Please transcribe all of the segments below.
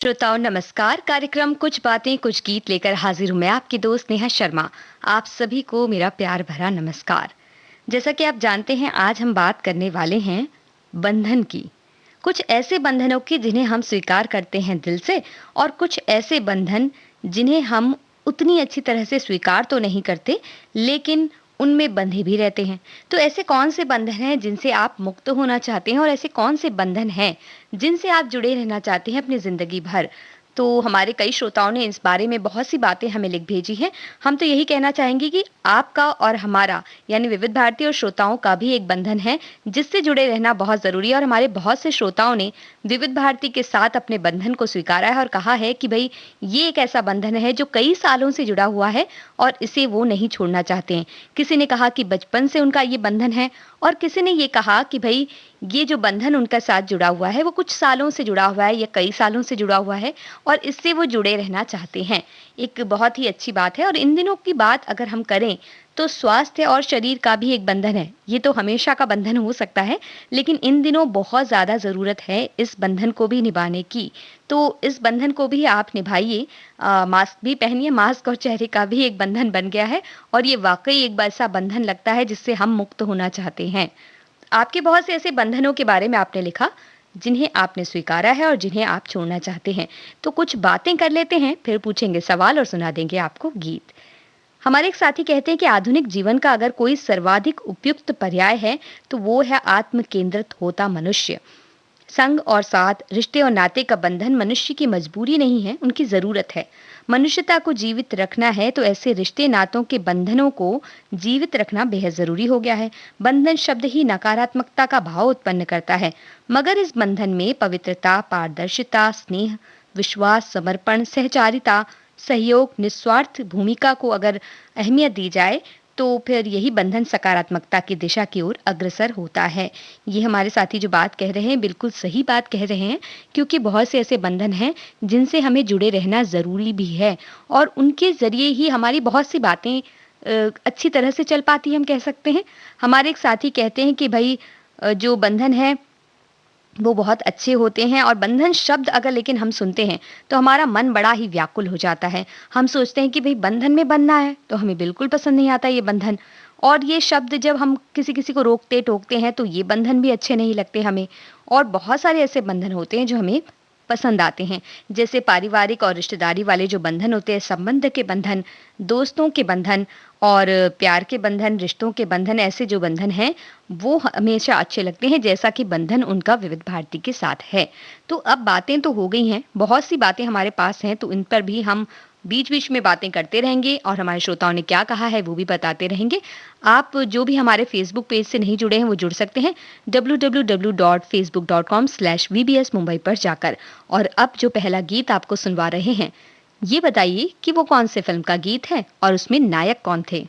श्रोताओं नमस्कार। कार्यक्रम कुछ बातें कुछ गीत लेकर हाजिर हूं मैं आपकी दोस्त नेहा शर्मा। आप सभी को मेरा प्यार भरा नमस्कार। जैसा कि आप जानते हैं आज हम बात करने वाले हैं बंधन की। कुछ ऐसे बंधनों की जिन्हें हम स्वीकार करते हैं दिल से और कुछ ऐसे बंधन जिन्हें हम उतनी अच्छी तरह से स्वीकार तो नहीं करते लेकिन उनमें बंधे भी रहते हैं। तो ऐसे कौन से बंधन हैं जिनसे आप मुक्त होना चाहते हैं और ऐसे कौन से बंधन हैं जिनसे आप जुड़े रहना चाहते हैं अपनी ज़िंदगी भर? तो हमारे कई श्रोताओं ने इस बारे में बहुत सी बातें हमें लिख भेजी हैं। हम तो यही कहना चाहेंगे कि आपका और हमारा यानी विविध भारती और श्रोताओं का भी एक बंधन है जिससे जुड़े रहना बहुत ज़रूरी है और हमारे बहुत से श्रोताओं ने विविध भारती के साथ अपने बंधन को स्वीकारा है और कहा है कि भई ये एक ऐसा बंधन है जो कई सालों से जुड़ा हुआ है और इसे वो नहीं छोड़ना चाहते हैं। किसी ने कहा कि बचपन से उनका ये बंधन है और किसी ने ये कहा कि भई ये जो बंधन उनका साथ जुड़ा हुआ है वो कुछ सालों से जुड़ा हुआ है या कई सालों से जुड़ा हुआ है और इससे वो जुड़े रहना चाहते हैं। एक बहुत ही अच्छी बात है और इन दिनों की बात अगर हम करें तो स्वास्थ्य और शरीर का भी एक बंधन है। ये तो हमेशा का बंधन हो सकता है लेकिन इन दिनों बहुत ज़्यादा ज़रूरत है इस बंधन को भी निभाने की। तो इस बंधन को भी आप निभाइए। मास्क भी पहनिए। मास्क और चेहरे का भी एक बंधन बन गया है और ये वाक़ई एक ऐसा बंधन लगता है जिससे हम मुक्त होना चाहते हैं। आपके बहुत से ऐसे बंधनों के बारे में आपने लिखा, जिन्हें आपने स्वीकारा है और जिन्हें आप छोड़ना चाहते हैं। तो कुछ बातें कर लेते हैं, फिर पूछेंगे सवाल और सुना देंगे आपको गीत। हमारे एक साथी कहते हैं कि आधुनिक जीवन का अगर कोई सर्वाधिक उपयुक्त पर्याय है, तो वो है आत्म केंद्रित होता मनुष्य। संग और साथ, रिश्ते और नाते का बंधन मनुष्य की मजबूरी नहीं है, उनकी ज़रूरत है। मनुष्यता को जीवित रखना है तो ऐसे रिश्ते नातों के बंधनों को जीवित रखना बेहद ज़रूरी हो गया है। बंधन शब्द ही नकारात्मकता का भाव उत्पन्न करता है, मगर इस बंधन में पवित्रता, पारदर्शिता, स्नेह, विश्वास, समर्पण, सहचारिता, सहयोग, निस्वार्थ भूमिका को अगर अहमियत दी जाए तो फिर यही बंधन सकारात्मकता की दिशा की ओर अग्रसर होता है। ये हमारे साथी जो बात कह रहे हैं बिल्कुल सही बात कह रहे हैं क्योंकि बहुत से ऐसे बंधन हैं जिनसे हमें जुड़े रहना ज़रूरी भी है और उनके ज़रिए ही हमारी बहुत सी बातें अच्छी तरह से चल पाती हैं हम कह सकते हैं। हमारे एक साथी कहते हैं कि भई जो बंधन है वो बहुत अच्छे होते हैं और बंधन शब्द अगर लेकिन हम सुनते हैं तो हमारा मन बड़ा ही व्याकुल हो जाता है। हम सोचते हैं कि भई बंधन में बंधना है तो हमें बिल्कुल पसंद नहीं आता ये बंधन और ये शब्द जब हम किसी-किसी को रोकते-टोकते हैं तो ये बंधन भी अच्छे नहीं लगते हमें और बहुत सारे ऐसे बंधन होते हैं जो हमें पसंद आते हैं। जैसे पारिवारिक और रिश्तेदारी वाले जो बंधन होते हैं, संबंध के बंधन, दोस्तों के बंधन और प्यार के बंधन, रिश्तों के बंधन ऐसे जो बंधन हैं वो हमेशा अच्छे लगते हैं जैसा कि बंधन उनका विविध भारती के साथ है। तो अब बातें तो हो गई हैं, बहुत सी बातें हमारे पास हैं तो इन पर भी हम बीच-बीच में बातें करते रहेंगे और हमारे श्रोताओं ने क्या कहा है वो भी बताते रहेंगे। आप जो भी हमारे फ़ेसबुक पेज से नहीं जुड़े हैं वो जुड़ सकते हैं www.facebook.com/vbs मुंबई पर जाकर। और अब जो पहला गीत आपको सुनवा रहे हैं, ये बताइए कि वो कौन से फ़िल्म का गीत है और उसमें नायक कौन थे?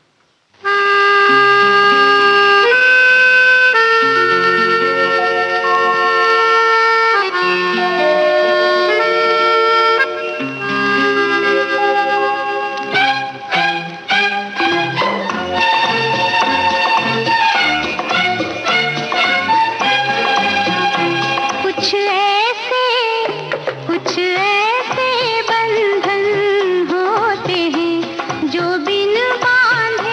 कुछ ऐसे कुछ ऐसे बंधन होते हैं जो बिन बांधे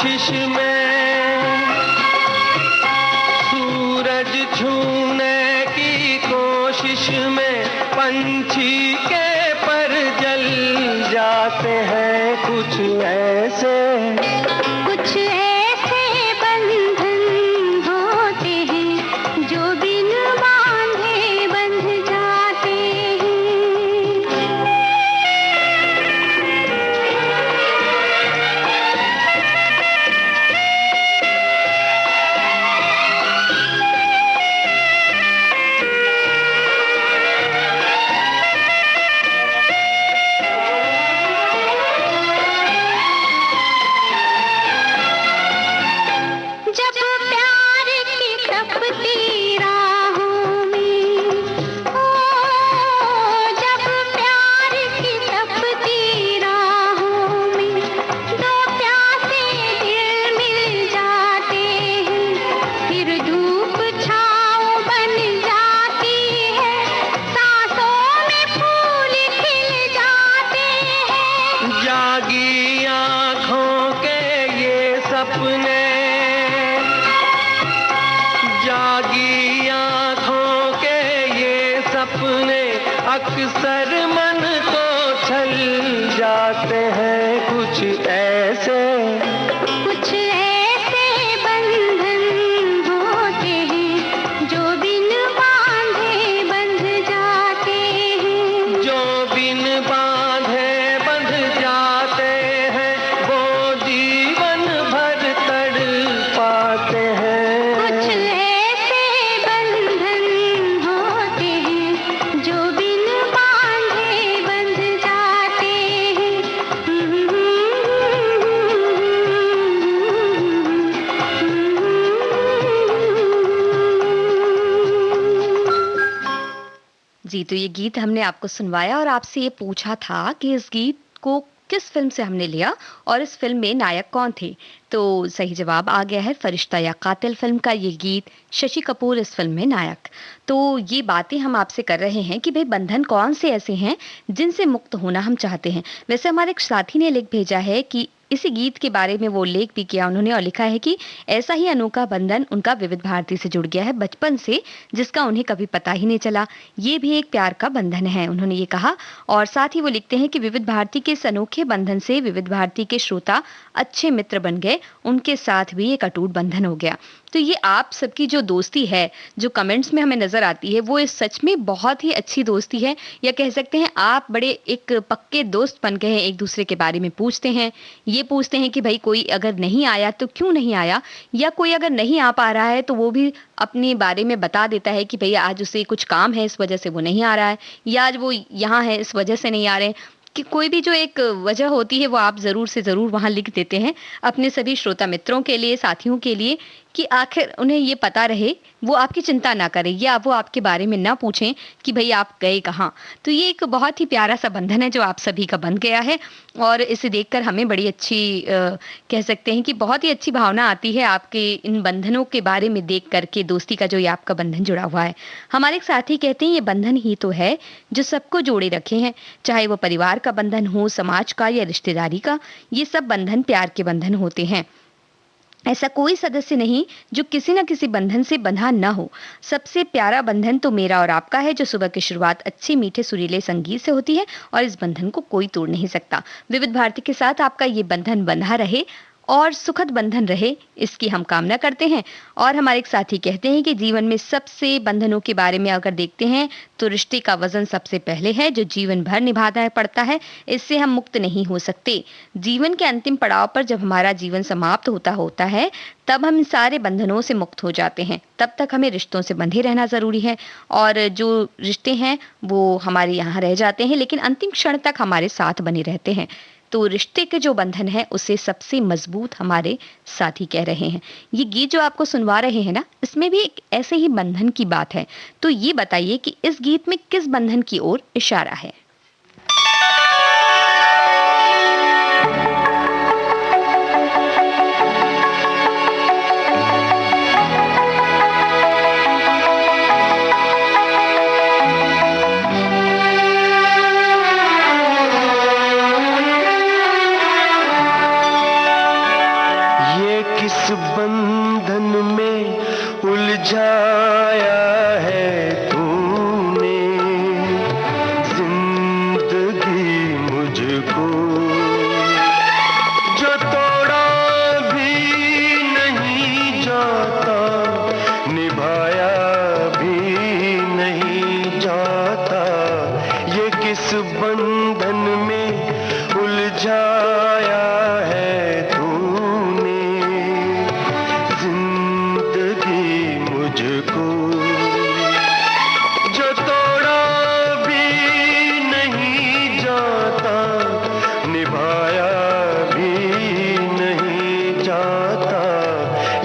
कोशिश में, सूरज छूने की कोशिश में पंछी के पर जल जाते हैं। कुछ ऐसे बंधन होते हैं जो बिन बांधे बंध जाते जब प्यार की तपती राहों में, ओ जब प्यार की तपती राहों में दो प्यासे दिल मिल जाते हैं, फिर धूप छाँव बन जाती है, सांसों में फूल खिल जाते हैं। जागी आँखों के ये सपने, जागी आँखों के ये सपने अक्सर मन को छल जाते हैं। कुछ ऐसे बंधन होते हैं जो बिन बांधे बंध जाते हैं। जो बिन बांधे बंध जाते हैं, वो जीवन भर तड़पाते हैं। कुछ ऐसे बंधन होते हैं जो बिन बांधे बंध जाते हैं। जी, तो ये गीत हमने आपको सुनवाया और आपसे ये पूछा था कि इस गीत को किस फिल्म से हमने लिया और इस फिल्म में नायक कौन थे। तो सही जवाब आ गया है फरिश्ता या कातिल फिल्म का ये गीत, शशि कपूर इस फिल्म में नायक। तो ये बातें हम आपसे कर रहे हैं कि भाई बंधन कौन से ऐसे हैं जिनसे मुक्त होना हम चाहते हैं। वैसे हमारे एक साथी ने लिख भेजा है कि इसी गीत के बारे में वो लेख भी किया उन्होंने और लिखा है कि ऐसा ही अनोखा बंधन उनका विविध भारती से जुड़ गया है बचपन से, जिसका उन्हें कभी पता ही नहीं चला। ये भी एक प्यार का बंधन है, उन्होंने ये कहा। और साथ ही वो लिखते हैं कि विविध भारती के इस अनोखे बंधन से विविध भारती के श्रोता अच्छे मित्र बन गए, उनके साथ भी एक अटूट बंधन हो गया। तो ये आप सबकी जो दोस्ती है, जो कमेंट्स में हमें नजर आती है, वो इस सच में बहुत ही अच्छी दोस्ती है, या कह सकते हैं आप बड़े एक पक्के दोस्त बन गए हैं। एक दूसरे के बारे में पूछते हैं, ये पूछते हैं कि भाई कोई अगर नहीं आया तो क्यों नहीं आया, या कोई अगर नहीं आ पा रहा है तो वो भी अपने बारे में बता देता है कि भैया आज उसे कुछ काम है इस वजह से वो नहीं आ रहा है, या आज वो यहाँ है इस वजह से नहीं आ रहे हैं। कि कोई भी जो एक वजह होती है वो आप ज़रूर से ज़रूर वहाँ लिख देते हैं अपने सभी श्रोता मित्रों के लिए, साथियों के लिए, कि आखिर उन्हें ये पता रहे, वो आपकी चिंता ना करें या वो आपके बारे में ना पूछें कि भई आप गए कहाँ। तो ये एक बहुत ही प्यारा सा बंधन है जो आप सभी का बन गया है और इसे देखकर हमें बड़ी अच्छी कह सकते हैं कि बहुत ही अच्छी भावना आती है आपके इन बंधनों के बारे में देख करके, दोस्ती का जो ये आपका बंधन जुड़ा हुआ है। हमारे एक साथी कहते हैं ये बंधन ही तो है जो सबको जोड़े रखे हैं, चाहे वो परिवार का बंधन हो, समाज का या रिश्तेदारी का, ये सब बंधन प्यार के बंधन होते हैं। ऐसा कोई सदस्य नहीं जो किसी न किसी बंधन से बंधा न हो। सबसे प्यारा बंधन तो मेरा और आपका है, जो सुबह की शुरुआत अच्छे मीठे सुरीले संगीत से होती है और इस बंधन को कोई तोड़ नहीं सकता। विविध भारती के साथ आपका ये बंधन बंधा रहे और सुखद बंधन रहे, इसकी हम कामना करते हैं। और हमारे एक साथी कहते हैं कि जीवन में सबसे बंधनों के बारे में अगर देखते हैं तो रिश्ते का वजन सबसे पहले है, जो जीवन भर निभाना पड़ता है, इससे हम मुक्त नहीं हो सकते। जीवन के अंतिम पड़ाव पर जब हमारा जीवन समाप्त होता है तब हम इन सारे बंधनों से मुक्त हो जाते हैं। तब तक हमें रिश्तों से बंधे रहना जरूरी है और जो रिश्ते हैं वो हमारे यहाँ रह जाते हैं, लेकिन अंतिम क्षण तक हमारे साथ बने रहते हैं। तो रिश्ते के जो बंधन है उसे सबसे मजबूत हमारे साथी कह रहे हैं। ये गीत जो आपको सुनवा रहे हैं ना, इसमें भी एक ऐसे ही बंधन की बात है। तो ये बताइए कि इस गीत में किस बंधन की ओर इशारा है? किस बंधन में उलझाया है तूने जिंदगी मुझको, जो तोड़ा भी नहीं जाता, निभाया भी नहीं जाता, ये किस बंधन में उलझाया है तूने जिंदगी मुझको, जो तोड़ा भी नहीं जाता, निभाया भी नहीं जाता,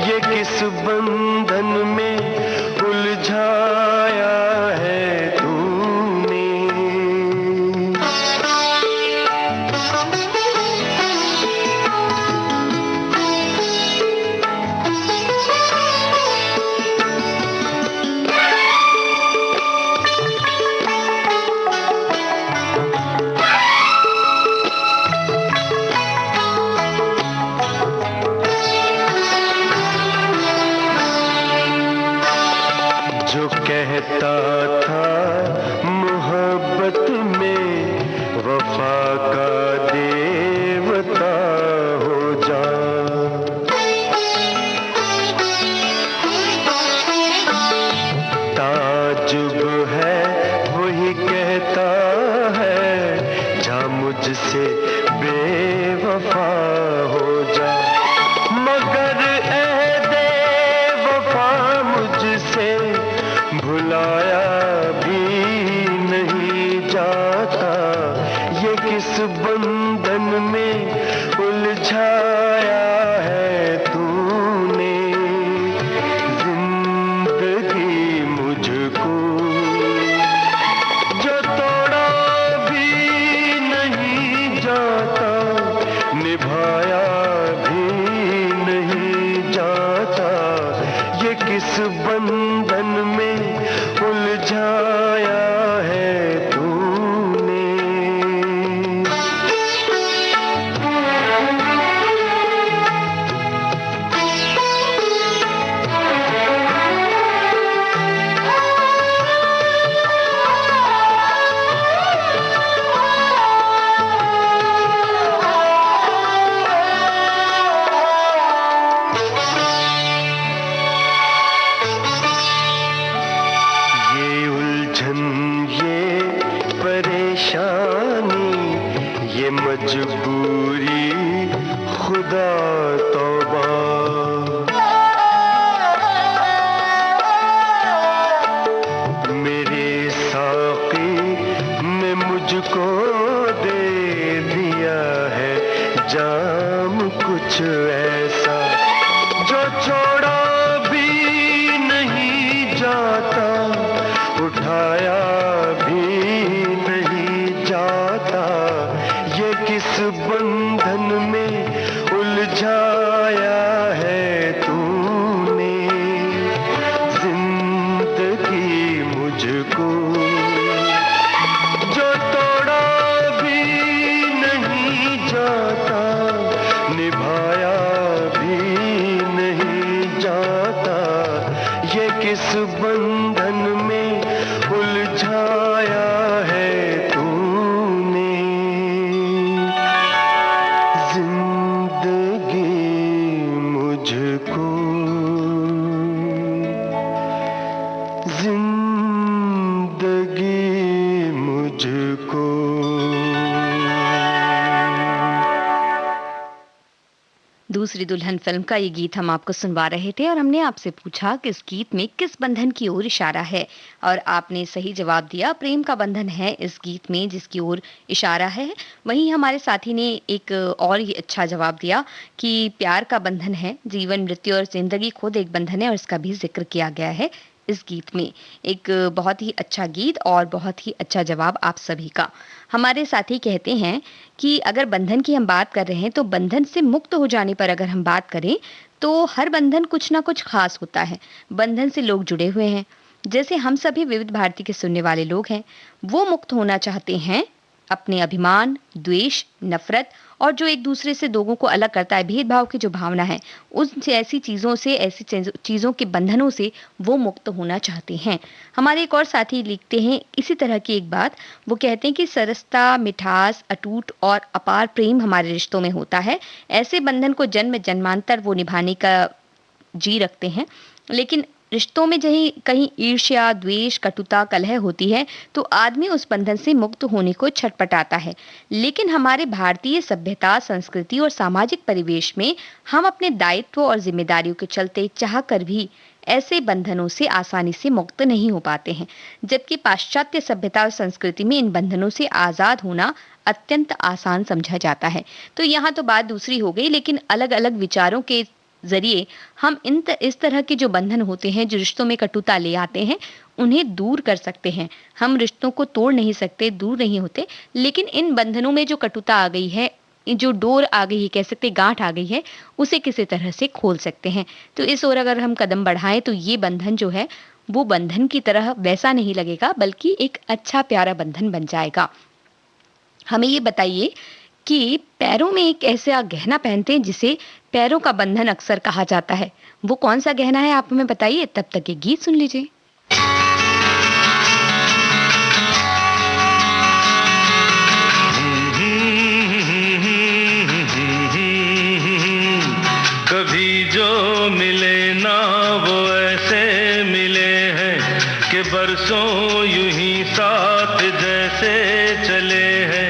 ये किस बंधन में उलझाया है तूने। जो कहता था मोहब्बत में वफा का देवता हो जा, ताजुब है वही कहता है जा मुझसे बेवफा हो जा, मगर ऐ वफा मुझसे भुलाया भी नहीं जाता, ये किस बंधन में उलझाया है तूने जिंदगी मुझको, जो तोड़ा भी नहीं जाता, निभाया भी नहीं जाता, ये किस बंधन में उलझाया है तूने। ये उलझन, ये परेशानी, ये मजबूरी, खुदा तौबा, मेरे साकी ने मुझको दे दिया है जाम कुछ ऐसा, जो छोड़ा भी नहीं जाता, उठाया भी नहीं जाता, ये किस बंधन में उलझाया है तूने जिंदगी मुझको, जो तोड़ा भी नहीं जाता, निभाया भी नहीं जाता, ये किस बंधन में उलझाया है तूने जिंदगी मुझको, जिंदगी मुझको। दूसरी दुल्हन फिल्म का ये गीत हम आपको सुनवा रहे थे और हमने आपसे पूछा कि इस गीत में किस बंधन की ओर इशारा है, और आपने सही जवाब दिया, प्रेम का बंधन है इस गीत में जिसकी ओर इशारा है। वहीं हमारे साथी ने एक और ही अच्छा जवाब दिया कि प्यार का बंधन है, जीवन मृत्यु और जिंदगी खुद एक बंधन है और इसका भी जिक्र किया गया है इस गीत में। एक बहुत ही अच्छा गीत और बहुत ही अच्छा जवाब आप सभी का। हमारे साथी कहते हैं कि अगर बंधन की हम बात कर रहे हैं तो बंधन से मुक्त हो जाने पर अगर हम बात करें तो हर बंधन कुछ ना कुछ खास होता है। बंधन से लोग जुड़े हुए हैं, जैसे हम सभी विविध भारती के सुनने वाले लोग हैं, वो मुक्त होना चाहते हैं अपने अभिमान, द्वेष, नफरत और जो एक दूसरे से लोगों को अलग करता है, भेदभाव की जो भावना है, उन ऐसी चीज़ों से, ऐसी चीज़ों के बंधनों से वो मुक्त होना चाहते हैं। हमारे एक और साथी लिखते हैं इसी तरह की एक बात। वो कहते हैं कि सरसता, मिठास, अटूट और अपार प्रेम हमारे रिश्तों में होता है। ऐसे बंधन को जन्म जन्मांतर वो निभाने का जी रखते हैं। लेकिन रिश्तों में जहीं कहीं ईर्ष्या, द्वेष, कटुता, कलह होती है, तो आदमी उस बंधन से मुक्त होने को छटपटाता है। लेकिन हमारे भारतीय सभ्यता, संस्कृति और सामाजिक परिवेश में हम अपने दायित्व और जिम्मेदारियों के चलते चाह कर भी ऐसे बंधनों से आसानी से मुक्त नहीं हो पाते हैं। जबकि पाश्चात्य सभ्यता और संस्कृति में इन बंधनों से आजाद होना अत्यंत आसान समझा जाता है। तो यहाँ तो बात दूसरी हो गई, लेकिन अलग अलग विचारों के जरिए हम इस तरह के जो बंधन होते हैं, जो रिश्तों में कटुता ले आते हैं, उन्हें दूर कर सकते हैं। हम रिश्तों को तोड़ नहीं सकते, दूर नहीं होते, लेकिन इन बंधनों में जो कटुता आ गई है, जो डोर आ गई है, कह सकते गांठ आ गई है, उसे किसी तरह से खोल सकते हैं। तो इस ओर अगर हम कदम बढ़ाएं तो ये बंधन जो है वो बंधन की तरह वैसा नहीं लगेगा, बल्कि एक अच्छा प्यारा बंधन बन जाएगा। हमें ये बताइए कि पैरों में एक ऐसा गहना पहनते हैं जिसे पैरों का बंधन अक्सर कहा जाता है। वो कौन सा गहना है, आप हमें बताइए। तब तक ये गीत सुन लीजिए। कभी जो मिले ना वो ऐसे मिले हैं कि बरसों यूं ही साथ जैसे चले हैं।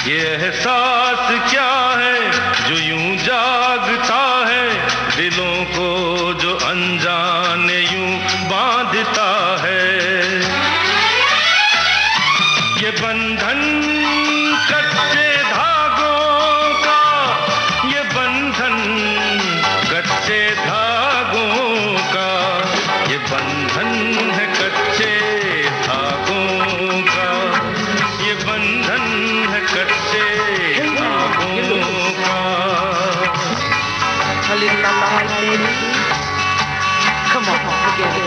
ये एहसास क्या है जो यूं जागता है, दिलों को जो अनजाने यूं बांधता है। ये बंधन कच्चे धागों का, ये बंधन कच्चे धागों का, ये बंधन है कच्चे धागों का, ये बंधन है कच्चे धागों का। Come on, forget it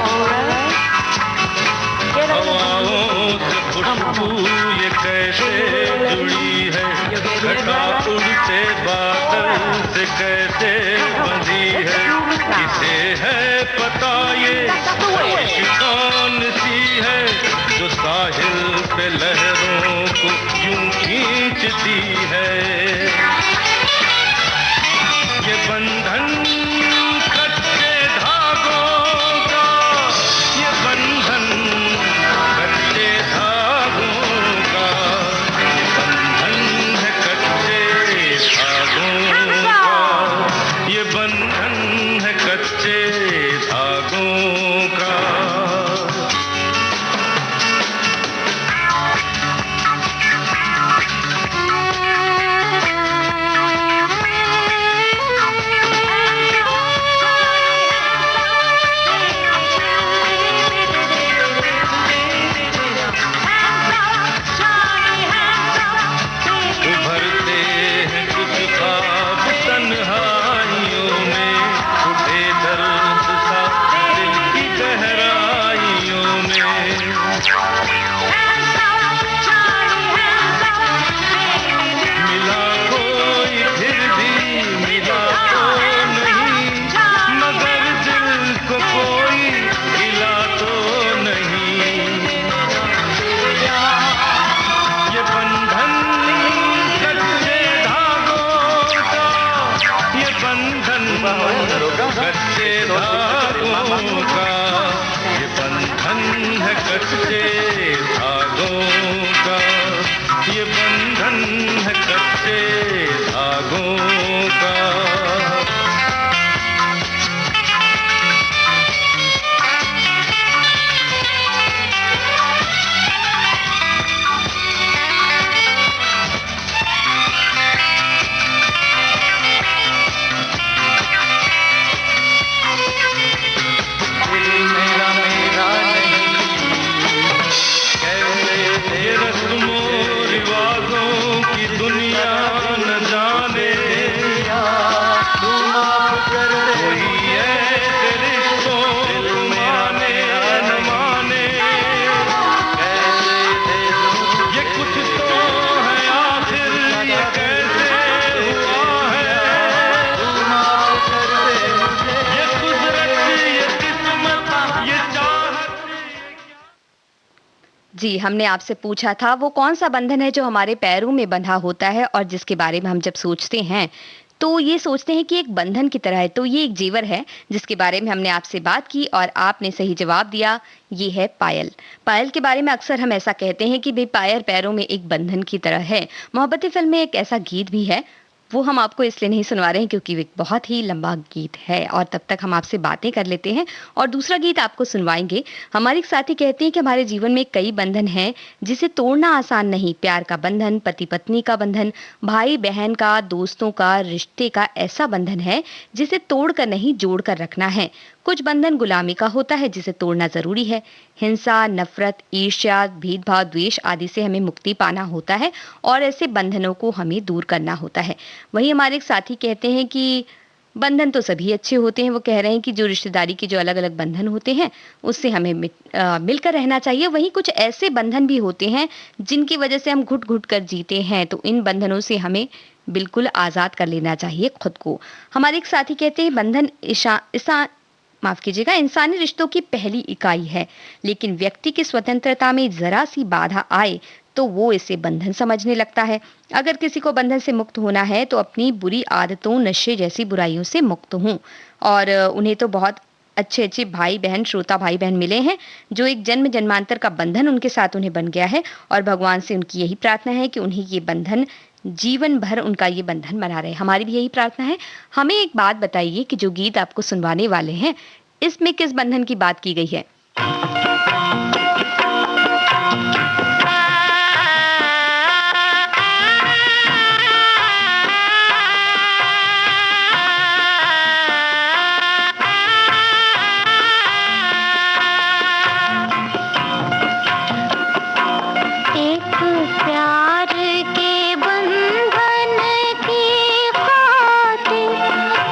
all right. हवाओं से खुशबू ये कैसे जुड़ी है, घटा उड़ते बादल से कैसे बंधी है। किसे है पता ये कौन सी है जो साहिल पे लहरों को यूं खींचती है। ये बंधन कच्चे धागों का, ये बंधन कच्चे धागों का, ये बंधन है कच्चे धागों का, ये बंधन है कच्चे धागों का। जी, हमने आपसे पूछा था वो कौन-सा बंधन है जो हमारे पैरों में बंधा होता है और जिसके बारे में हम जब सोचते हैं, तो ये सोचते हैं कि एक बंधन की तरह है, तो ये एक जेवर है जिसके बारे में हमने आपसे बात की और आपने सही जवाब दिया, ये है पायल। पायल के बारे में अक्सर हम ऐसा कहते हैं कि भई पायल पैरों में एक बंधन की तरह है। मोहब्बतें फ़िल्म में एक ऐसा गीत भी है, वो हम आपको इसलिए नहीं सुनवा रहे हैं क्योंकि वो एक बहुत ही लंबा गीत है और तब तक हम आपसे बातें कर लेते हैं और दूसरा गीत आपको सुनवाएँगे। हमारे एक साथी कहते हैं कि हमारे जीवन में कई बंधन हैं, जिसे तोड़ना आसान नहीं। प्यार का बंधन, पति-पत्नी का बंधन, भाई-बहन का, दोस्तों का, रिश्ते का ऐसा बंधन है, जिसे तोड़कर नहीं जोड़कर रखना है। कुछ बंधन गुलामी का होता है, जिसे तोड़ना ज़रूरी है। हिंसा, नफ़रत, ईर्ष्या, भेदभाव, द्वेष आदि से हमें मुक्ति पाना होता है और ऐसे बंधनों को हमें दूर करना होता है। वहीं हमारे एक साथी कहते हैं कि बंधन तो सभी अच्छे होते हैं। वो कह रहे हैं कि जो रिश्तेदारी के जो अलग-अलग बंधन होते हैं, उससे हमें मिलकर रहना चाहिए। वहीं कुछ ऐसे बंधन भी होते हैं, जिनकी वजह से हम घुट-घुट कर जीते हैं, तो इन बंधनों से हमें बिल्कुल आज़ाद कर लेना चाहिए खुद को। हमारे एक साथी कहते हैं बंधन माफ कीजिएगा, इंसानी रिश्तों की पहली इकाई है, लेकिन व्यक्ति की स्वतंत्रता में जरा सी बाधा आए तो वो इसे बंधन समझने लगता है। अगर किसी को बंधन से मुक्त होना है तो अपनी बुरी आदतों, नशे जैसी बुराइयों से मुक्त हों। और उन्हें तो बहुत अच्छे अच्छे भाई बहन, श्रोता भाई बहन मिले हैं, जो एक जन्म जन्मांतर का बंधन उनके साथ उन्हें बन गया है और भगवान से उनकी यही प्रार्थना है कि उन्हें ये बंधन जीवन भर उनका ये बंधन बना रहे। हमारी भी यही प्रार्थना है। हमें एक बात बताइए कि जो गीत आपको सुनवाने वाले हैं, इसमें किस बंधन की बात की गई है? एक प्यार के बंधन की खातिर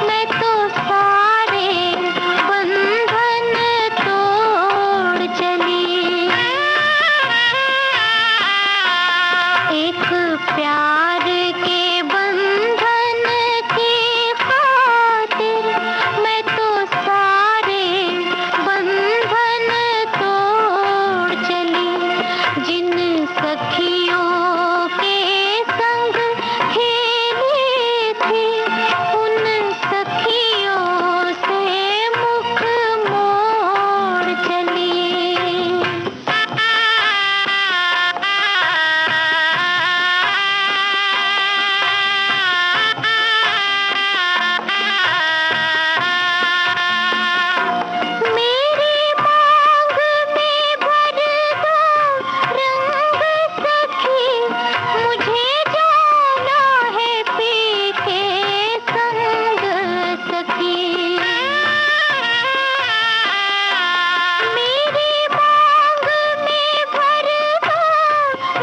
मैं तो सारे बंधन तोड़ चली। एक प्यार के बंधन की खातिर मैं तो सारे बंधन तोड़ चली। जिन सखियों के संग खेली थी, उन सखियों से मुख मोड़ चली। मेरी मांग में भर दो रंग सखी, मुझे जाना है पी के संग सखी। मेरी मांग में भर दो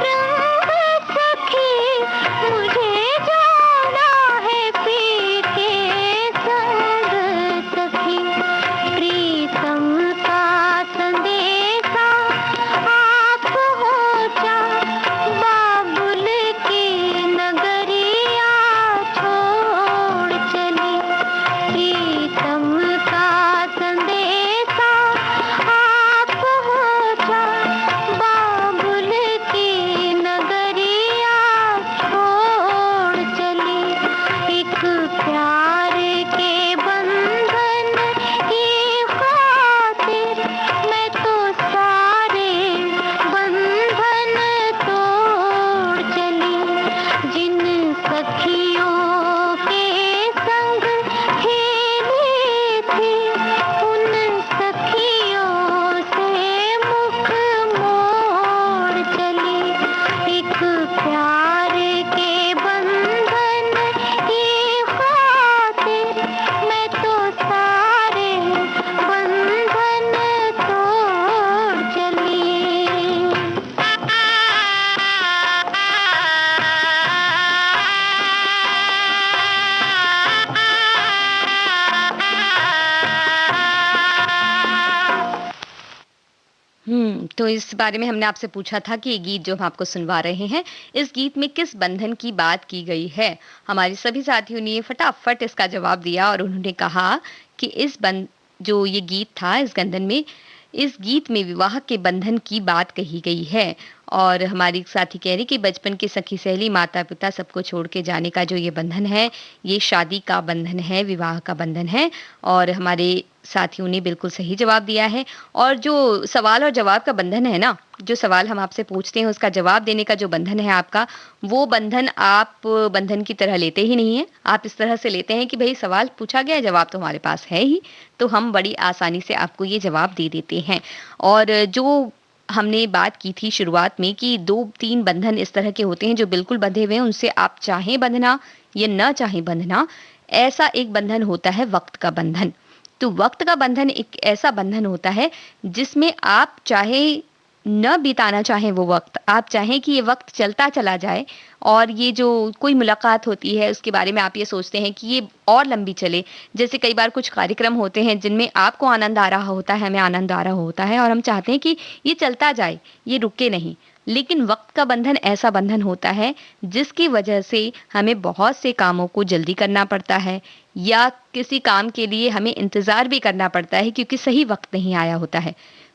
रंग सखी, मुझे जाना है पी के संग सखी। प्रीतम का संदेशा आप पहुंचा, बाबुल की नगरिया छोड़ चली। प्रीतम का संदेशा आप पहुंचा, बाबुल की नगरिया छोड़ चली। एक प्यार के बंधन की खातिर मैं तो सारे बंधन तोड़ चली। जिन सखियों के संग खेली थी, उन सखियों से मुख मोड़ चली। एक प्यार के बंधन की खातिर मैं तो सारे बंधन तोड़ चली। तो इस बारे में हमने आपसे पूछा था कि ये गीत जो हम आपको सुनवा रहे हैं, इस गीत में किस बंधन की बात की गई है? हमारे सभी साथियों ने फटाफट इसका जवाब दिया और उन्होंने कहा कि जो ये गीत था, इस बंधन में इस गीत में विवाह के बंधन की बात कही गई है और हमारी साथी कह रही कि बचपन के सखी सहेली माता पिता सबको छोड़ के जाने का जो ये बंधन है, ये शादी का बंधन है, विवाह का बंधन है। और हमारे साथियों ने बिल्कुल सही जवाब दिया है। और जो सवाल और जवाब का बंधन है ना, जो सवाल हम आपसे पूछते हैं उसका जवाब देने का जो बंधन है आपका, वो बंधन आप बंधन की तरह लेते ही नहीं है। आप इस तरह से लेते हैं कि भई सवाल पूछा गया है, जवाब तो हमारे पास है ही, तो हम बड़ी आसानी से आपको ये जवाब दे देते हैं। और जो हमने बात की थी शुरुआत में कि 2-3 बंधन इस तरह के होते हैं जो बिल्कुल बंधे हुए हैं, उनसे आप चाहें बंधना या ना चाहें बंधना, ऐसा एक बंधन होता है वक़्त का बंधन। तो वक़्त का बंधन एक ऐसा बंधन होता है जिसमें आप चाहे न बिताना चाहें वो वक़्त, आप चाहें कि ये वक़्त चलता चला जाए और ये जो कोई मुलाकात होती है उसके बारे में आप ये सोचते हैं कि ये और लंबी चले। जैसे कई बार कुछ कार्यक्रम होते हैं जिनमें आपको आनंद आ रहा होता है, हमें आनंद आ रहा होता है और हम चाहते हैं कि ये चलता जाए, ये रुके नहीं। लेकिन वक़्त का बंधन ऐसा बंधन होता है जिसकी वजह से हमें बहुत से कामों को जल्दी करना पड़ता है या किसी काम के लिए हमें इंतज़ार भी करना पड़ता है क्योंकि सही वक़्त नहीं आया होता है।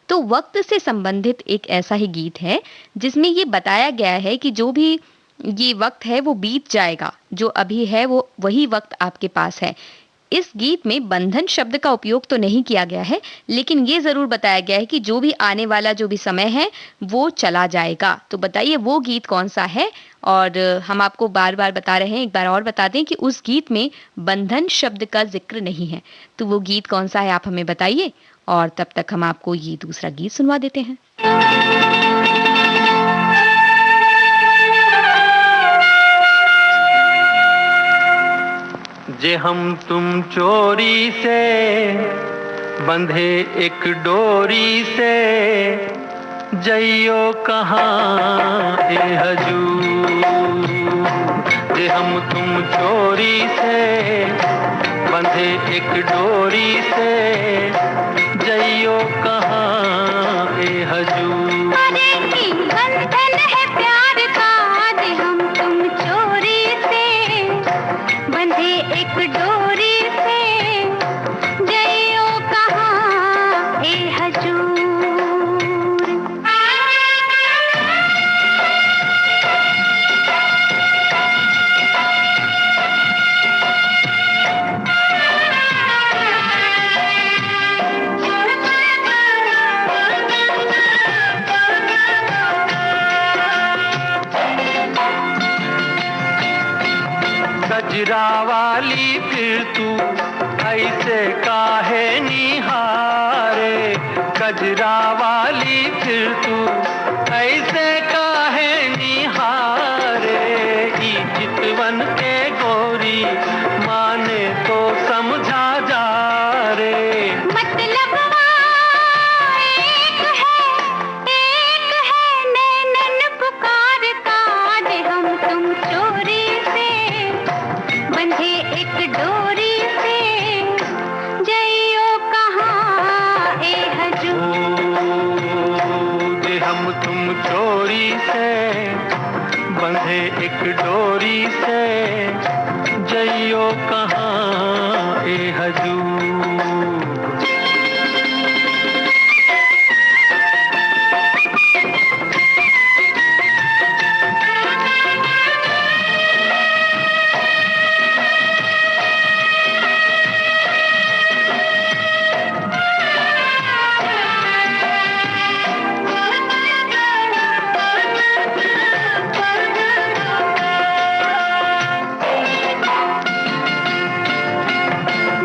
तो वक़्त से संबंधित एक ऐसा ही गीत है जिसमें ये बताया गया है कि जो भी ये वक़्त है वो बीत जाएगा, जो अभी है वो वही वक़्त आपके पास है। इस गीत में बंधन शब्द का उपयोग तो नहीं किया गया है, लेकिन ये ज़रूर बताया गया है कि जो भी आने वाला जो भी समय है, वो चला जाएगा। तो बताइए वो गीत कौन-सा है? और हम आपको बार-बार बता रहे हैं, एक बार और बता दें कि उस गीत में बंधन शब्द का ज़िक्र नहीं है। तो वो गीत कौन-सा है आप हमें बताइए और तब तक हम आपको ये दूसरा गीत सुनवा देते हैं। जे हम तुम चोरी से बंधे एक डोरी से, जइयो कहाँ ए हजूर। जे हम तुम चोरी से बंधे एक डोरी से, जइयो कहाँ ए हजूर। अरे की बंधन है प्यार का, आज हम तुम चोरी से बंधे एक डोरी से, जइयो कहाँ ए हजूर। गजरा वाली फिर तू ऐसे काहे निहारे, गजरा वाली फिर तू ऐसे काहे निहारे। ई चितवन के गोरी माने तो समझा जा रे। मतलब एक है नैनन पुकारता, आज हम तुम चोरी से बंधे एक डोरी से, जइयो कहाँ ए हजूर। जे हम तुम चोरी से बंधे एक डोरी से, जइयो कहाँ ए हजूर।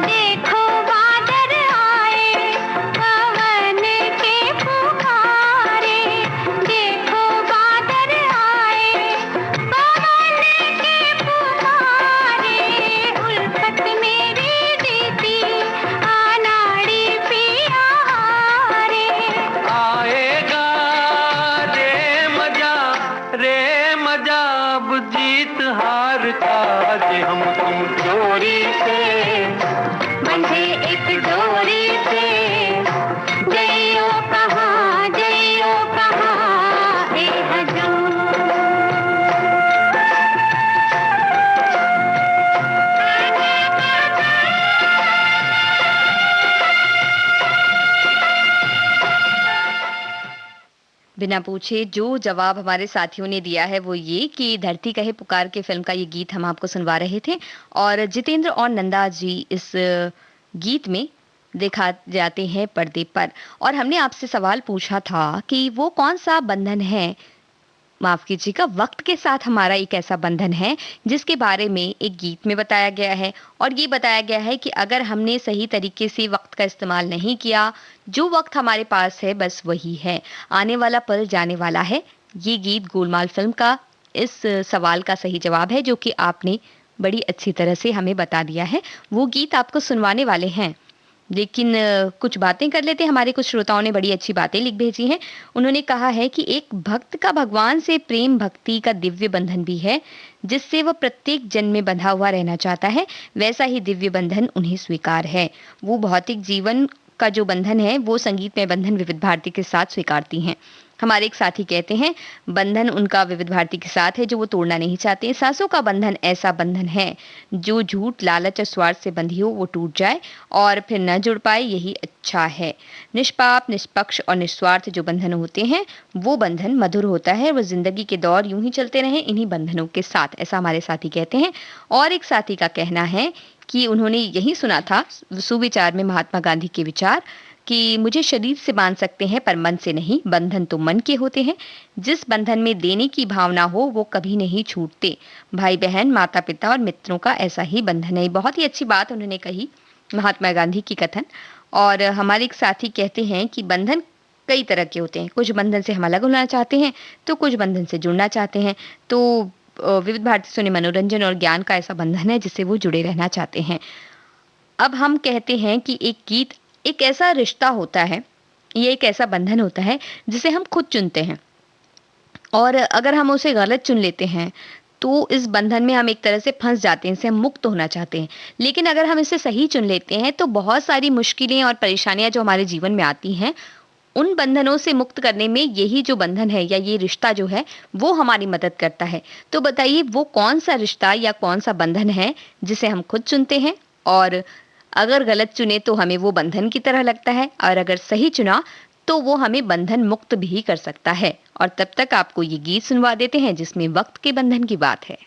देखो बादल आए पवन के पुकारे, देखो बादल आए पवन के पुकारे। उल्फत मेरी दीदी अनाड़ी पिया रे। आएगा रे मजा अब जीत हार का। जे हम तुम चोरी से बंधे एक डोरी से, जइयो कहाँ ए हजूर। बिना पूछे जो जवाब हमारे साथियों ने दिया है वो ये कि धरती कहे पुकार के फिल्म का ये गीत हम आपको सुनवा रहे थे और जितेंद्र और नंदा जी इस गीत में देखा जाते हैं पर्दे पर। और हमने आपसे सवाल पूछा था कि वो कौन सा बंधन है, माफ कीजिएगा, वक्त के साथ हमारा एक ऐसा बंधन है जिसके बारे में एक गीत में बताया गया है। और ये बताया गया है कि अगर हमने सही तरीके से वक्त का इस्तेमाल नहीं किया, जो वक्त हमारे पास है बस वही है, आने वाला पल जाने वाला है। ये गीत गोलमाल फिल्म का इस सवाल का सही जवाब है, जो कि आपने बड़ी अच्छी तरह से हमें बता दिया है। वो गीत आपको सुनवाने वाले हैं, लेकिन कुछ बातें कर लेते हैं। हमारे कुछ श्रोताओं ने बड़ी अच्छी बातें लिख भेजी हैं। उन्होंने कहा है कि एक भक्त का भगवान से प्रेम भक्ति का दिव्य बंधन भी है, जिससे वह प्रत्येक जन्म में बंधा हुआ रहना चाहता है। वैसा ही दिव्य बंधन उन्हें स्वीकार है। वो भौतिक जीवन का जो बंधन है वो संगीत में बंधन विविध भारती के साथ स्वीकारती हैं। हमारे एक साथी कहते हैं बंधन उनका विविध भारती के साथ है जो वो तोड़ना नहीं चाहते। सांसों का बंधन ऐसा बंधन है जो झूठ लालच और स्वार्थ से बंधी हो वो टूट जाए और फिर न जुड़ पाए, यही अच्छा है। निष्पाप निष्पक्ष और निस्वार्थ जो बंधन होते हैं वो बंधन मधुर होता है। वो जिंदगी के दौर यूं ही चलते रहे इन्हीं बंधनों के साथ, ऐसा हमारे साथी कहते हैं। और एक साथी का कहना है कि उन्होंने यही सुना था सुविचार में महात्मा गांधी के विचार कि मुझे शरीर से बांध सकते हैं पर मन से नहीं, बंधन तो मन के होते हैं। जिस बंधन में देने की भावना हो वो कभी नहीं छूटते। भाई बहन माता पिता और मित्रों का ऐसा ही बंधन है। बहुत ही अच्छी बात उन्होंने कही, महात्मा गांधी की कथन। और हमारे एक साथी कहते हैं कि बंधन कई तरह के होते हैं। कुछ बंधन से हम अलग होना चाहते हैं तो कुछ बंधन से जुड़ना चाहते हैं। तो विविध भारती सुने मनोरंजन और ज्ञान का ऐसा बंधन है जिससे वो जुड़े रहना चाहते हैं। अब हम कहते हैं कि एक गीत एक ऐसा रिश्ता होता है, ये एक ऐसा बंधन होता है जिसे हम खुद चुनते हैं, और अगर हम उसे गलत चुन लेते हैं तो इस बंधन में हम एक तरह से फंस जाते हैं, इससे हम मुक्त होना चाहते हैं। लेकिन अगर हम इसे सही चुन लेते हैं तो बहुत सारी मुश्किलें और परेशानियां जो हमारे जीवन में आती हैं उन बंधनों से मुक्त करने में यही जो बंधन है या ये रिश्ता जो है वो हमारी मदद करता है। तो बताइए वो कौन सा रिश्ता या कौन सा बंधन है जिसे हम खुद चुनते हैं, और अगर गलत चुने तो हमें वो बंधन की तरह लगता है, और अगर सही चुना तो वो हमें बंधन मुक्त भी कर सकता है। और तब तक आपको ये गीत सुनवा देते हैं जिसमें वक्त के बंधन की बात है।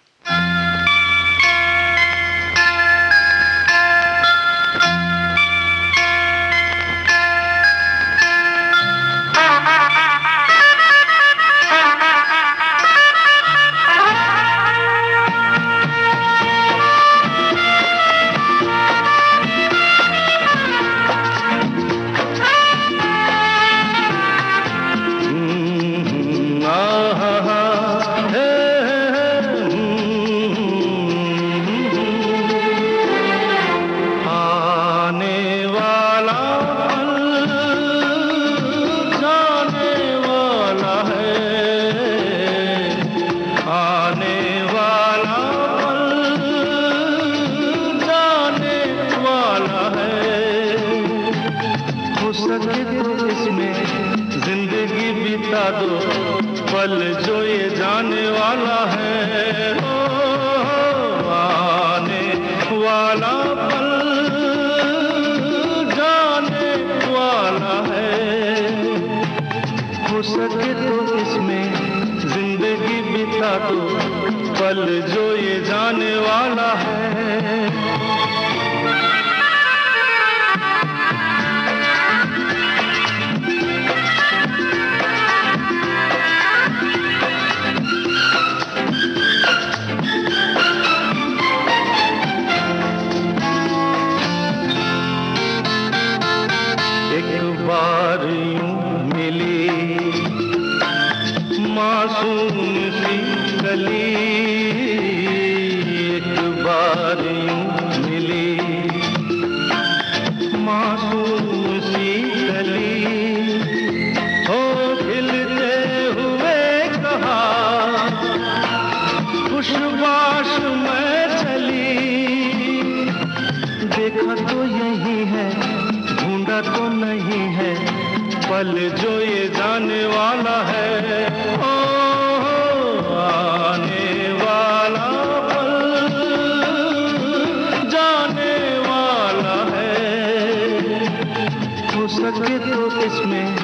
सके तो इसमें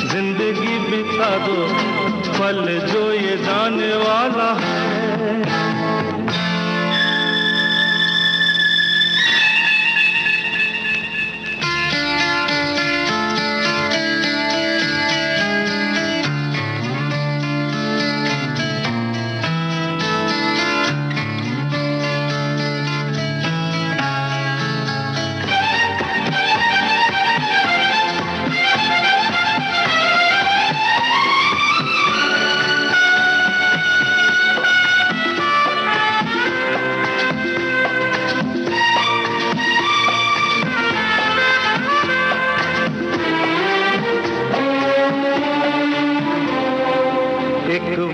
जिंदगी जिंदगी बिता दो, पल जो ये जाने वाला है।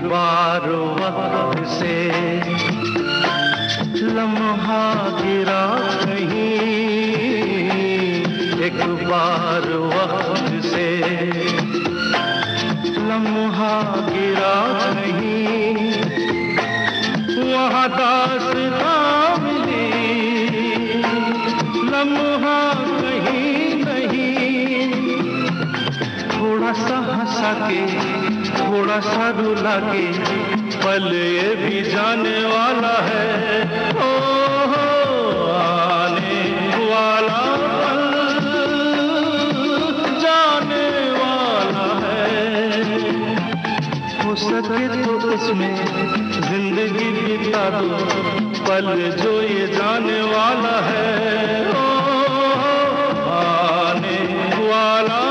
बार वक्त से लम्हा गिरा कहीं, एक बार वक्त से लम्हा गिरा कहीं, वहाँ दास्तां मिली, लम्हा कहीं नहीं। थोड़ा सा हंसा के, थोड़ा सा रुला के, पल ये भी जाने वाला है। ओ आने वाला पल जाने वाला है। हो सके तो इसमें जिंदगी बिता दो, पल जो ये जाने वाला है। ओ आने वाला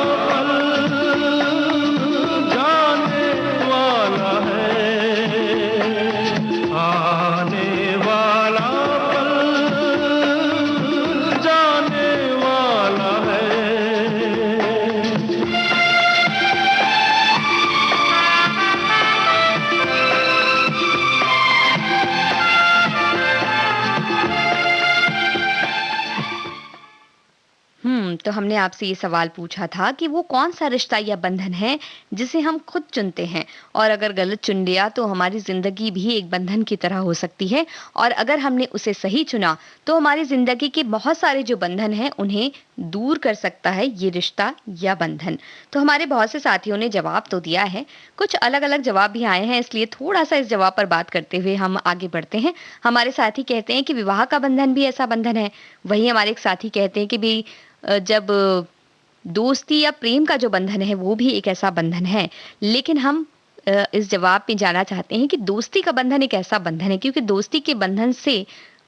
तो हमने आपसे ये सवाल पूछा था कि वो कौन सा रिश्ता या बंधन है जिसे हम खुद चुनते हैं, और अगर गलत चुन लिया तो हमारी जिंदगी भी एक बंधन की तरह हो सकती है, और अगर हमने उसे सही चुना तो हमारी जिंदगी के बहुत सारे जो बंधन हैं उन्हें दूर कर सकता है ये रिश्ता या बंधन। तो हमारे बहुत से साथियों ने जवाब तो दिया है, कुछ अलग अलग जवाब भी आए हैं, इसलिए थोड़ा सा इस जवाब पर बात करते हुए हम आगे बढ़ते हैं। हमारे साथी कहते हैं कि विवाह का बंधन भी ऐसा बंधन है। वहीं हमारे एक साथी कहते हैं कि भी जब दोस्ती या प्रेम का जो बंधन है वो भी एक ऐसा बंधन है। लेकिन हम इस जवाब में जानना चाहते हैं कि दोस्ती का बंधन एक ऐसा बंधन है, क्योंकि दोस्ती के बंधन से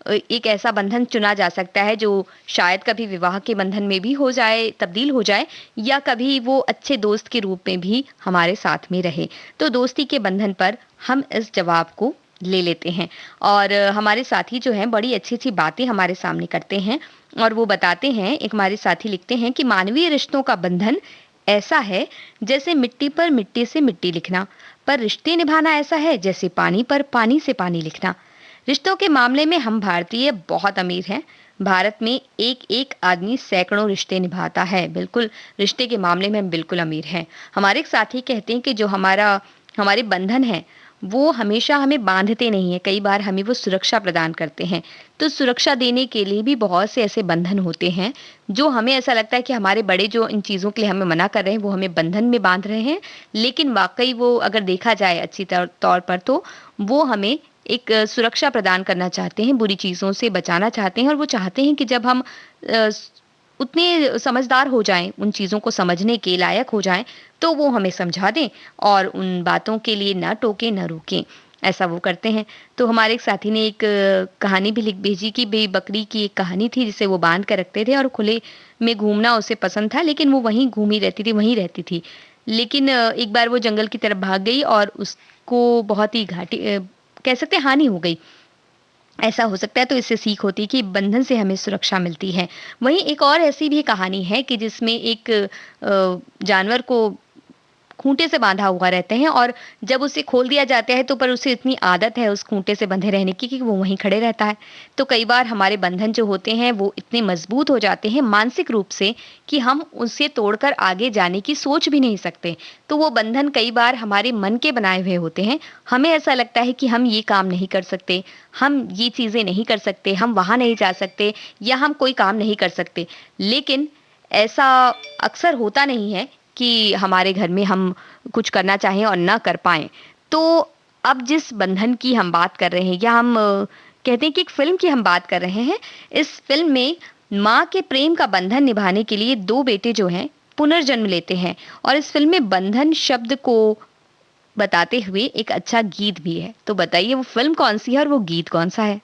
एक ऐसा बंधन चुना जा सकता है जो शायद कभी विवाह के बंधन में भी हो जाए, तब्दील हो जाए, या कभी वो अच्छे दोस्त के रूप में भी हमारे साथ में रहे। तो दोस्ती के बंधन पर हम इस जवाब को ले लेते हैं, और हमारे साथी जो हैं बड़ी अच्छी अच्छी बातें हमारे सामने करते हैं, और वो बताते हैं। एक हमारे साथी लिखते हैं कि मानवीय रिश्तों का बंधन ऐसा है जैसे मिट्टी पर मिट्टी से मिट्टी लिखना, पर रिश्ते निभाना ऐसा है जैसे पानी पर पानी से पानी लिखना। रिश्तों के मामले में हम भारतीय बहुत अमीर हैं। भारत में एक एक आदमी सैकड़ों रिश्ते निभाता है। बिल्कुल, रिश्ते के मामले में हम बिल्कुल अमीर हैं। हमारे एक साथी कहते हैं कि जो हमारे बंधन है वो हमेशा हमें बांधते नहीं है, कई बार हमें वो सुरक्षा प्रदान करते हैं। तो सुरक्षा देने के लिए भी बहुत से ऐसे बंधन होते हैं जो हमें ऐसा लगता है कि हमारे बड़े जो इन चीज़ों के लिए हमें मना कर रहे हैं वो हमें बंधन में बांध रहे हैं, लेकिन वाकई वो अगर देखा जाए अच्छी तौर पर तो वो हमें एक सुरक्षा प्रदान करना चाहते हैं, बुरी चीज़ों से बचाना चाहते हैं, और वो चाहते हैं कि जब हम उतने समझदार हो जाएं, उन चीज़ों को समझने के लायक हो जाएं, तो वो हमें समझा दें और उन बातों के लिए ना टोके ना रोकें। ऐसा वो करते हैं। तो हमारे एक साथी ने एक कहानी भी लिख भेजी कि बकरी की एक कहानी थी जिसे वो बांध कर रखते थे, और खुले में घूमना उसे पसंद था, लेकिन वो वहीं घूमी रहती थी, वहीं रहती थी। लेकिन एक बार वो जंगल की तरफ भाग गई और उसको बहुत ही घाटी कह सकते हैं हानि हो गई। ऐसा हो सकता है, तो इससे सीख होती है कि बंधन से हमें सुरक्षा मिलती है। वहीं एक और ऐसी भी कहानी है कि जिसमें एक जानवर को खूंटे से बांधा हुआ रहते हैं, और जब उसे खोल दिया जाता है तो पर उसे इतनी आदत है उस खूंटे से बंधे रहने की कि वो वहीं खड़े रहता है। तो कई बार हमारे बंधन जो होते हैं वो इतने मजबूत हो जाते हैं मानसिक रूप से कि हम उसे तोड़कर आगे जाने की सोच भी नहीं सकते। तो वो बंधन कई बार हमारे मन के बनाए हुए होते हैं। हमें ऐसा लगता है कि हम ये काम नहीं कर सकते, हम ये चीज़ें नहीं कर सकते, हम वहाँ नहीं जा सकते, या हम कोई काम नहीं कर सकते। लेकिन ऐसा अक्सर होता नहीं है, कि हमारे घर में हम कुछ करना चाहें और ना कर पाएँ। तो अब जिस बंधन की हम बात कर रहे हैं या हम कहते हैं कि एक फ़िल्म की हम बात कर रहे हैं, इस फ़िल्म में माँ के प्रेम का बंधन निभाने के लिए 2 बेटे जो हैं पुनर्जन्म लेते हैं और इस फ़िल्म में बंधन शब्द को बताते हुए एक अच्छा गीत भी है। तो बताइए वो फ़िल्म कौन-सी है और वो गीत कौन-सा है?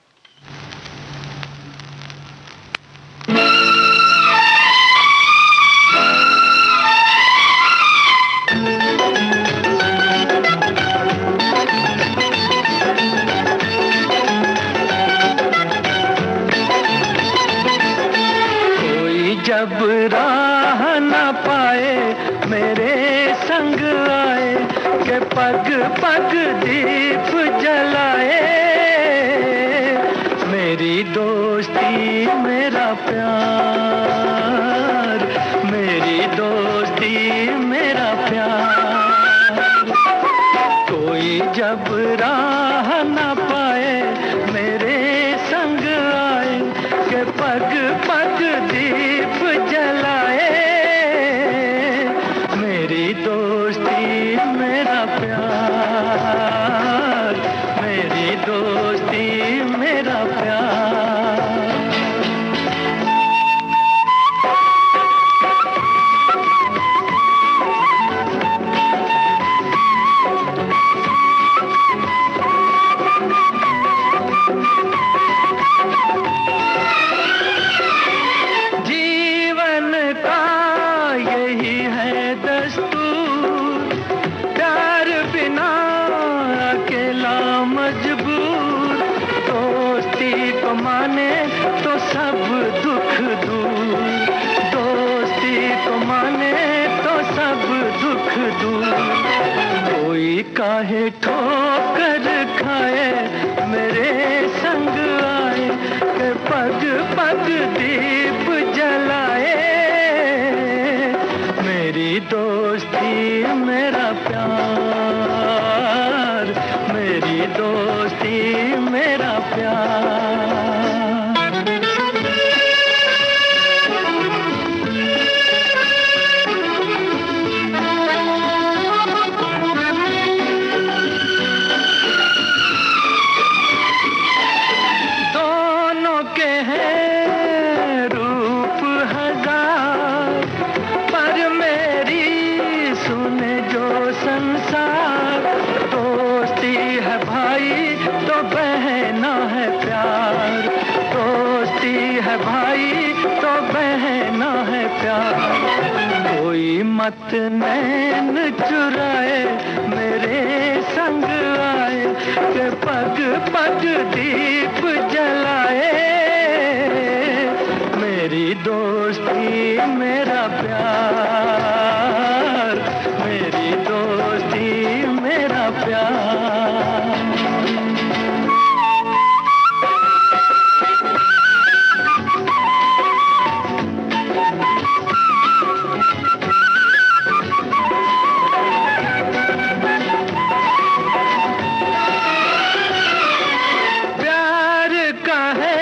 कोई जब राह न पाए मेरे संग आए के पग पग दीप जलाए, मेरी दोस्ती मेरा प्यार, मेरी दोस्ती मेरा प्यार। कोई जब राह न पाए मेरे संग आए के पग पग दीप जलाए, मेरी दोस्ती मेरा प्यार, मेरी दोस्ती मेरा प्यार। जीवन का यही है दस्तूर, प्यार बिना अकेला मजबूर, दोस्ती को माने तो सब दुख दूर, दोस्ती को माने तो सब दुख दूर। कोई काहे ठोकर खाए मेरे संग आए के पग पग दीप जलाए, मेरी दोस्ती मेरा प्यार, मेरी दोस्ती मेरा प्यार। दोनों के हैं रूप हजार, पर मेरी सुने जो संसार, दोस्ती है भाई तो बहना है प्यार, दोस्ती है भाई तो बहना है प्यार। कोई मत नैन चुराए मेरे संग आए के पग पग दीप जलाए, मेरी दोस्ती मेरा प्यार, मेरी दोस्ती मेरा प्यार। प्यार का है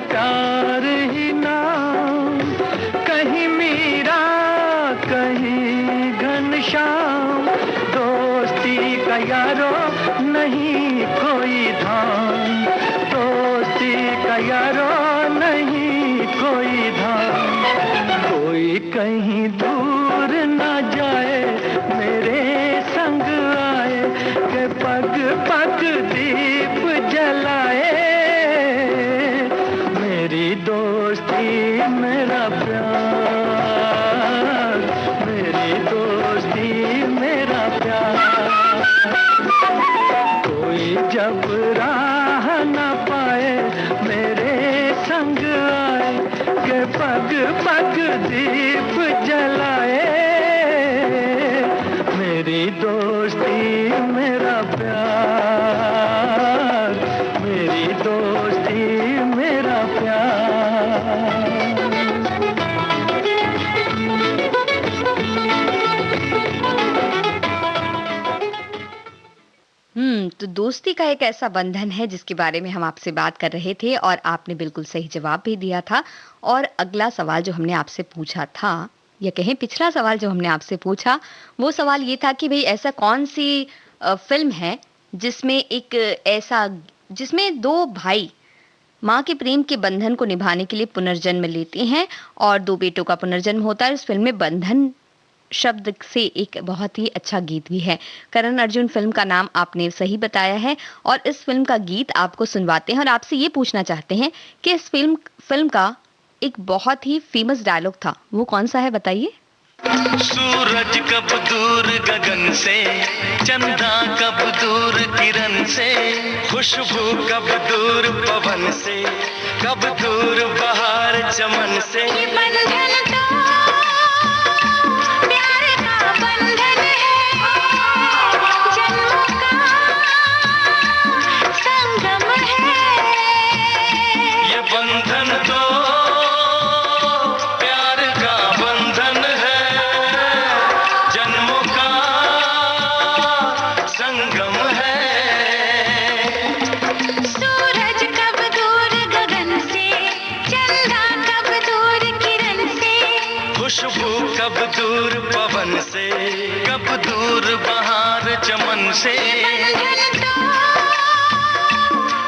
प्यार ही नाम, कहीं मीरा कहीं घनश्याम, दोस्ती का यारो नहीं कोई धाम, दोस्ती का यारो नहीं कोई धाम। कोई कहीं दूर न जाए मेरे संग आए के पग पग दीप जलाए, मेरी दोस्ती मेरा प्यार, मेरी दोस्ती मेरा प्यार। कोई जब राह न पाए मेरे संग आए के पग पग दीप जलाए, मेरी दोस्ती मेरा प्यार, मेरी दोस्ती मेरा प्यार। तो दोस्ती का एक ऐसा बंधन है जिसके बारे में हम आपसे बात कर रहे थे और आपने बिल्कुल सही जवाब भी दिया था। और अगला सवाल जो हमने आपसे पूछा था या कहें पिछला सवाल जो हमने आपसे पूछा, वो सवाल ये था कि भाई ऐसा कौन सी फिल्म है जिसमें जिसमें दो भाई माँ के प्रेम के बंधन को निभाने के लिए पुनर्जन्म लेते हैं और दो बेटों का पुनर्जन्म होता है। उस फिल्म में बंधन शब्द से एक बहुत ही अच्छा गीत भी है। करण अर्जुन फिल्म का नाम आपने सही बताया है और इस फिल्म का गीत आपको सुनवाते हैं और आपसे ये पूछना चाहते हैं कि इस फिल्म का एक बहुत ही फेमस डायलॉग था, वो कौन सा है बताइए। सूरज कब दूर गगन से, चंदा कब दूर किरण से, खुशबू कब दूर पवन से, कब दूर बहार चमन से। ये बंधन तो प्यार का बंधन है, जन्मों का संगम है। ये बंधन तो कब दूर पवन से, कब दूर बहार चमन से। बंधन तो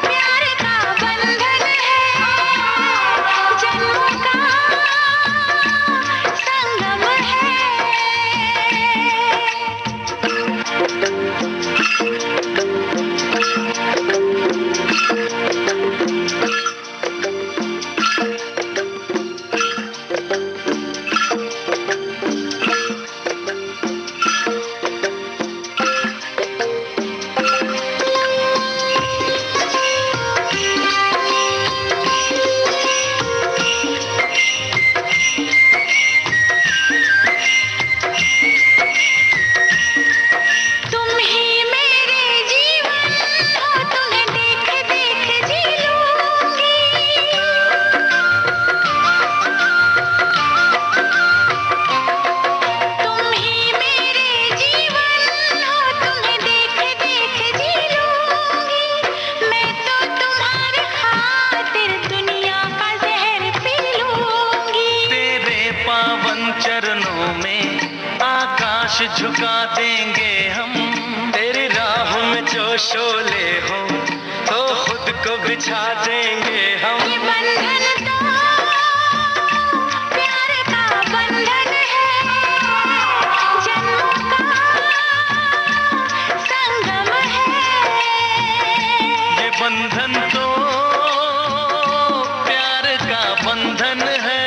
प्यार का बंधन है, जन्मों का संगम है। झुका देंगे हम, तेरी राह में जो शोले हो तो खुद को बिछा देंगे हम। ये बंधन तो प्यार का बंधन है, जन्मों का संगम है। ये बंधन तो प्यार का बंधन है,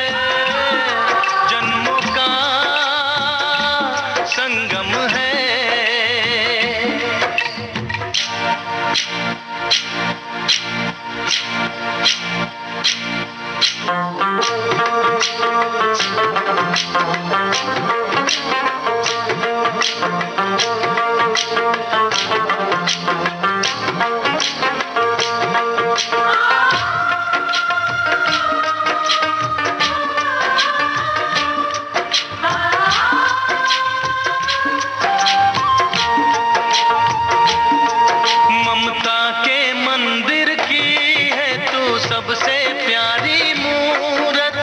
जन्मों का संगम है। सबसे प्यारी मूरत,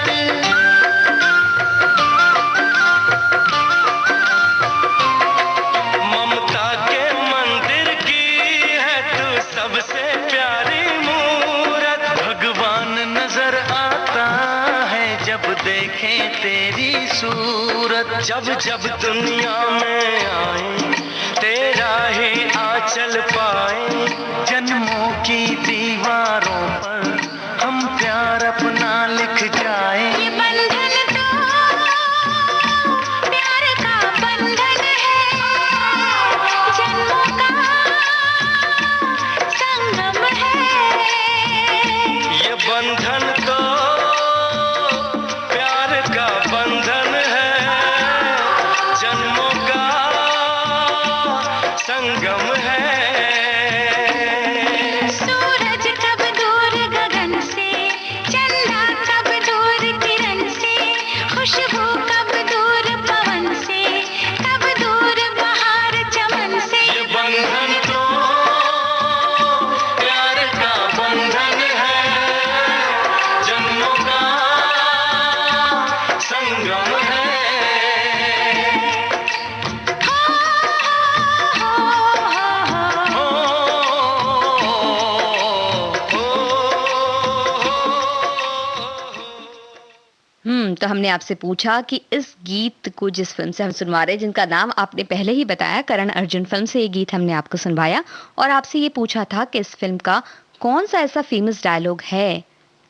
ममता के मंदिर की है तू सबसे प्यारी मूरत। भगवान नजर आता है जब देखें तेरी सूरत, जब जब दुनिया में आए तेरा ही आंचल पाए। जन्मों की दीवारों पर हम प्यार अपना लिख जाए। ये बंधन तो प्यार का बंधन है, जन्मों का संगम है। ये बंधन तो प्यार का बंधन है, जन्मों का संगम है। सूरज कब दूर गगन से, चंदा कब दूर तो हमने आपसे पूछा कि इस गीत को जिस फिल्म से हम सुनवा रहे हैं, जिनका नाम आपने पहले ही बताया, करण अर्जुन फिल्म से ये गीत हमने आपको सुनवाया, और आपसे ये पूछा था कि इस फिल्म का कौन सा ऐसा फेमस डायलॉग है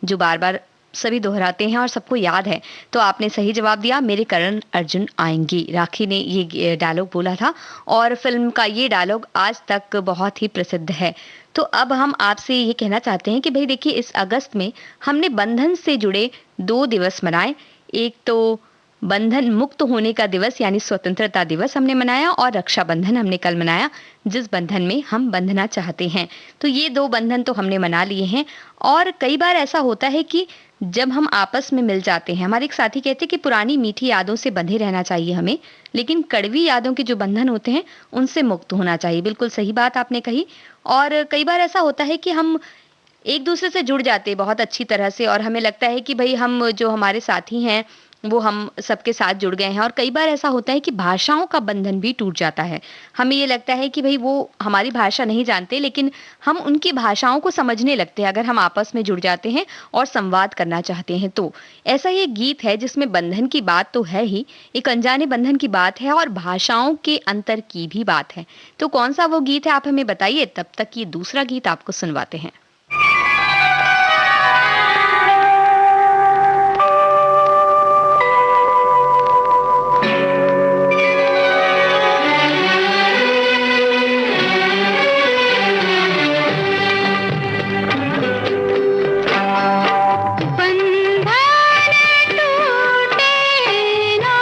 जो बार बार सभी दोहराते हैं और सबको याद है। तो आपने सही जवाब दिया, मेरे करण अर्जुन आएंगे। राखी ने ये डायलॉग बोला था और फिल्म का ये डायलॉग आज तक बहुत ही प्रसिद्ध है। तो अब हम आपसे ये कहना चाहते हैं कि भाई देखिए, इस अगस्त में हमने बंधन से जुड़े 2 दिवस मनाए। एक तो बंधन मुक्त होने का दिवस यानी स्वतंत्रता दिवस हमने मनाया, और रक्षाबंधन हमने कल मनाया, जिस बंधन में हम बंधना चाहते हैं। तो ये 2 बंधन तो हमने मना लिए हैं। और कई बार ऐसा होता है कि जब हम आपस में मिल जाते हैं, हमारे एक साथी कहते हैं कि पुरानी मीठी यादों से बंधे रहना चाहिए हमें, लेकिन कड़वी यादों के जो बंधन होते हैं उनसे मुक्त होना चाहिए। बिल्कुल सही बात आपने कही। और कई बार ऐसा होता है कि हम एक दूसरे से जुड़ जाते हैं बहुत अच्छी तरह से, और हमें लगता है कि भाई हम जो हमारे साथी हैं वो हम सबके साथ जुड़ गए हैं। और कई बार ऐसा होता है कि भाषाओं का बंधन भी टूट जाता है। हमें ये लगता है कि भाई वो हमारी भाषा नहीं जानते, लेकिन हम उनकी भाषाओं को समझने लगते हैं अगर हम आपस में जुड़ जाते हैं और संवाद करना चाहते हैं तो। ऐसा ये गीत है जिसमें बंधन की बात तो है ही, एक अनजाने बंधन की बात है और भाषाओं के अंतर की भी बात है। तो कौन सा वो गीत है आप हमें बताइए, तब तक ये दूसरा गीत आपको सुनवाते हैं। बंधन टूटे ना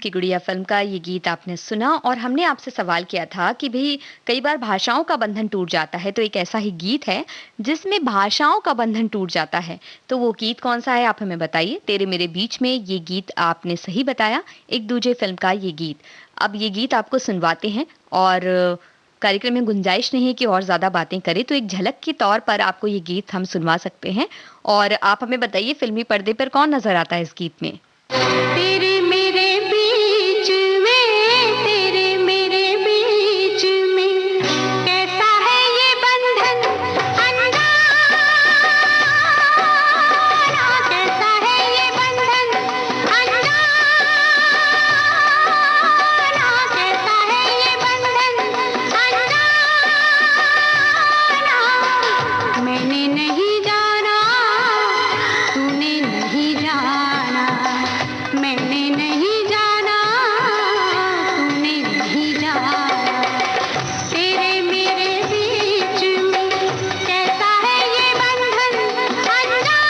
की गुड़िया फिल्म का ये गीत आपने सुना और हमने आपसे सवाल किया था कि भाई कई बार भाषाओं का बंधन टूट जाता है, तो एक ऐसा ही गीत है जिसमें भाषाओं का बंधन टूट जाता है। तो वो गीत कौन सा है, आप हमें बताइए। तेरे मेरे बीच में, ये गीत आपने सही बताया, एक दूजे फिल्म का ये गीत। अब ये गीत आपको सुनवाते हैं और कार्यक्रम में गुंजाइश नहीं है कि और ज्यादा बातें करें, तो एक झलक के तौर पर आपको ये गीत हम सुनवा सकते हैं और आप हमें बताइए फिल्मी पर्दे पर कौन नजर आता है इस गीत में। तेरे मेरे बीच में, तेरे मेरे बीच में कैसा है ये बंधन अनजाना, कैसा है ये बंधन अनजाना, कैसा है ये बंधन अनजाना, मैंने नहीं जाना, तूने नहीं जाना, मैंने नहीं जाना, तूने नहीं जाना, तेरे मेरे बीच में कैसा है ये बंधन अनजाना।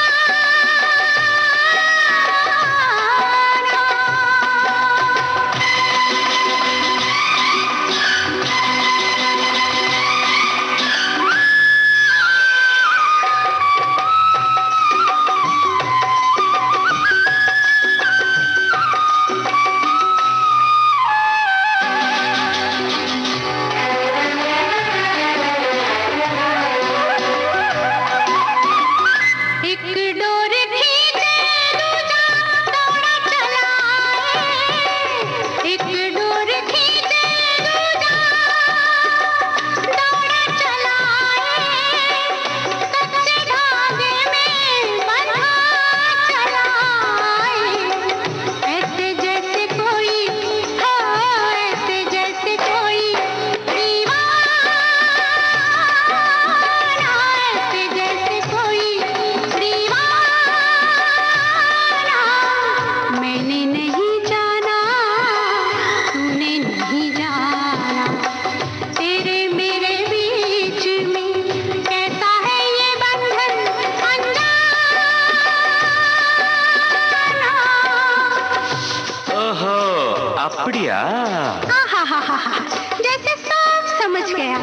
एक डोर खींचे दूजा दौड़ा चला है, एक डोर खींचे दूजा दौड़ा चला है, सच्चे धागे में बंधा चला है, ऐसे जैसे कोई हो, ऐसे जैसे कोई दीवाना, ऐसे जैसे कोई दीवाना, मैंने नहीं जाना, तूने नहीं जाना, तेरे मेरे बीच में कैसा है ये बंधन अनजाना। ओहो, அப்படியா? आहाहाहा, जैसे सब समझ गया।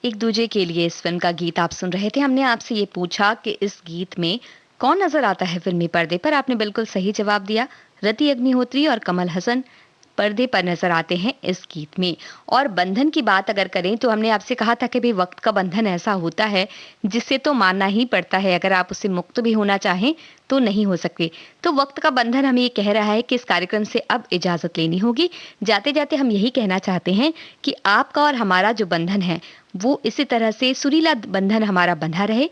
एक दूजे के लिए इस फिल्म का गीत आप सुन रहे थे। हमने आपसे ये पूछा कि इस गीत में कौन नजर आता है फिल्मी पर्दे पर। आपने बिल्कुल सही जवाब दिया। रति अग्निहोत्री और कमल हसन पर्दे पर नजर आते हैं इस गीत में। और बंधन की बात अगर करें तो हमने आपसे कहा था कि भाई वक्त का बंधन ऐसा होता है जिससे तो मानना ही पड़ता है, अगर आप उससे मुक्त भी होना चाहें तो नहीं हो सकते। तो वक्त का बंधन हमें ये कह रहा है कि इस कार्यक्रम से अब इजाजत लेनी होगी। जाते जाते हम यही कहना चाहते हैं कि आपका और हमारा जो बंधन है वो इसी तरह से सुरीला बंधन हमारा बंधा रहे।